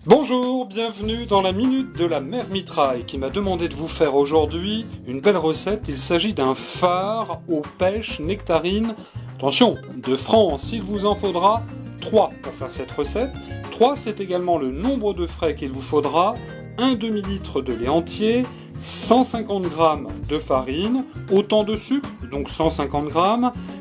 Bonjour, bienvenue dans la Minute de la Mère Mitraille qui m'a demandé de vous faire aujourd'hui une belle recette. Il s'agit d'un phare aux pêches nectarines. Attention, de France, il vous en faudra 3 pour faire cette recette. 3, c'est également le nombre de frais qu'il vous faudra. Un demi-litre de lait entier, 150 g de farine, autant de sucre, donc 150 g.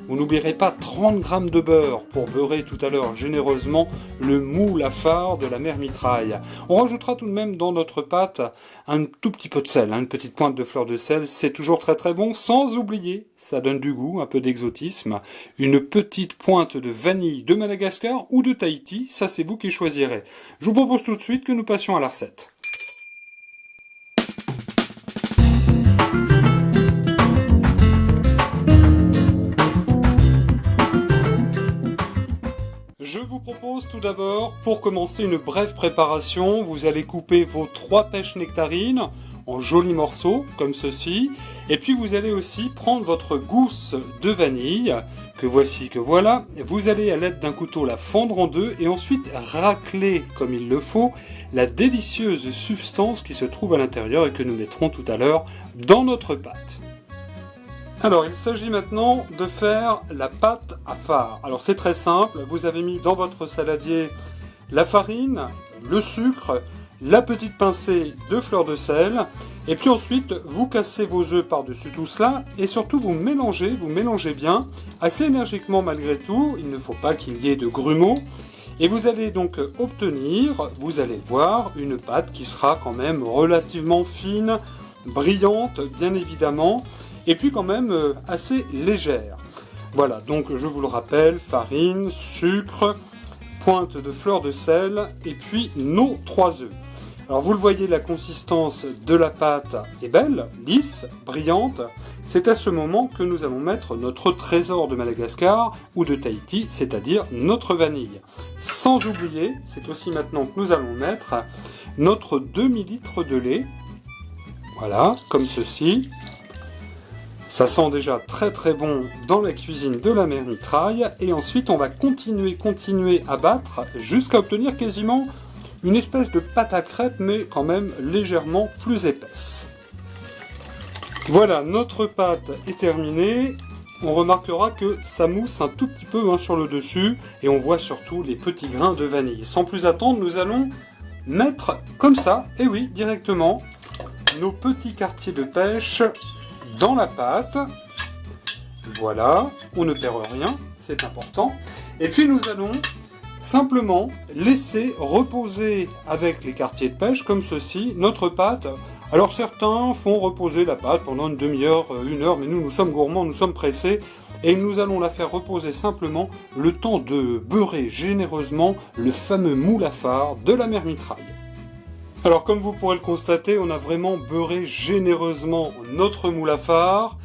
Vous n'oublierez pas 30 g de beurre pour beurrer tout à l'heure généreusement le moule à phare de la Mère Mitraille. On rajoutera tout de même dans notre pâte un tout petit peu de sel, une petite pointe de fleur de sel, c'est toujours très très bon, sans oublier, ça donne du goût, un peu d'exotisme, une petite pointe de vanille de Madagascar ou de Tahiti, ça c'est vous qui choisirez. Je vous propose tout de suite que nous passions à la recette. Je vous propose tout d'abord, pour commencer une brève préparation, vous allez couper vos 3 pêches nectarines en jolis morceaux, comme ceci, et puis vous allez aussi prendre votre gousse de vanille, que voici, que voilà, vous allez à l'aide d'un couteau la fendre en deux, et ensuite racler comme il le faut la délicieuse substance qui se trouve à l'intérieur et que nous mettrons tout à l'heure dans notre pâte. Alors, il s'agit maintenant de faire la pâte à phare. Alors, c'est très simple. Vous avez mis dans votre saladier la farine, le sucre, la petite pincée de fleur de sel. Et puis ensuite, vous cassez vos œufs par-dessus tout cela. Et surtout, vous mélangez bien, assez énergiquement malgré tout. Il ne faut pas qu'il y ait de grumeaux. Et vous allez donc obtenir, vous allez voir, une pâte qui sera quand même relativement fine, brillante, bien évidemment. Et puis quand même assez légère. Voilà, donc je vous le rappelle, farine, sucre, pointe de fleur de sel, et puis nos 3 œufs. Alors vous le voyez, la consistance de la pâte est belle, lisse, brillante. C'est à ce moment que nous allons mettre notre trésor de Madagascar ou de Tahiti, c'est-à-dire notre vanille. Sans oublier, c'est aussi maintenant que nous allons mettre notre demi-litre de lait. Voilà, comme ceci. Ça sent déjà très très bon dans la cuisine de la Mère Mitraille. Et ensuite, on va continuer à battre jusqu'à obtenir quasiment une espèce de pâte à crêpes, mais quand même légèrement plus épaisse. Voilà, notre pâte est terminée. On remarquera que ça mousse un tout petit peu sur le dessus. Et on voit surtout les petits grains de vanille. Sans plus attendre, nous allons mettre comme ça, et oui, directement, nos petits quartiers de pêche dans la pâte. Voilà, on ne perd rien, c'est important. Et puis nous allons simplement laisser reposer avec les quartiers de pêche, comme ceci, notre pâte. Alors certains font reposer la pâte pendant une demi-heure, 1 heure, mais nous sommes gourmands, nous sommes pressés, et nous allons la faire reposer simplement le temps de beurrer généreusement le fameux moule à phare de la Mère Mitraille. Alors comme vous pourrez le constater, on a vraiment beurré généreusement notre moule à phare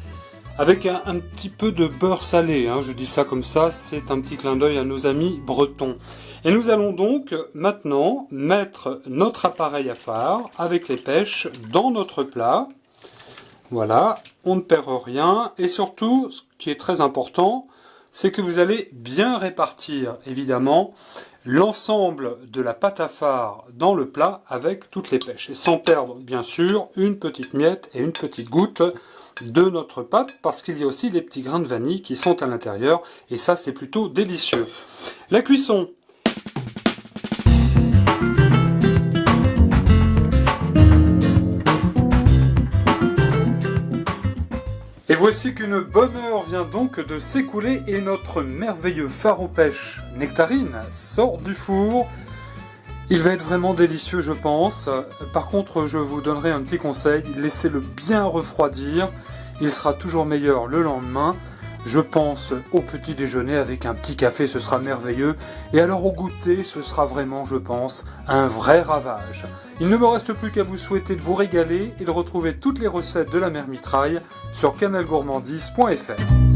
avec un petit peu de beurre salé, je dis ça comme ça, c'est un petit clin d'œil à nos amis bretons. Et nous allons donc maintenant mettre notre appareil à phare avec les pêches dans notre plat. Voilà, on ne perd rien et surtout, ce qui est très important, c'est que vous allez bien répartir évidemment l'ensemble de la pâte à phare dans le plat avec toutes les pêches. Et sans perdre, bien sûr, une petite miette et une petite goutte de notre pâte, parce qu'il y a aussi les petits grains de vanille qui sont à l'intérieur, et ça, c'est plutôt délicieux. La cuisson. Et voici qu'une bonne heure vient donc de s'écouler et notre merveilleux phare aux pêches nectarines sort du four. Il va être vraiment délicieux, je pense. Par contre, je vous donnerai un petit conseil, laissez-le bien refroidir. Il sera toujours meilleur le lendemain. Je pense au petit déjeuner avec un petit café, ce sera merveilleux. Et alors au goûter, ce sera vraiment, je pense, un vrai ravage. Il ne me reste plus qu'à vous souhaiter de vous régaler et de retrouver toutes les recettes de la Mère Mitraille sur canalgourmandise.fr.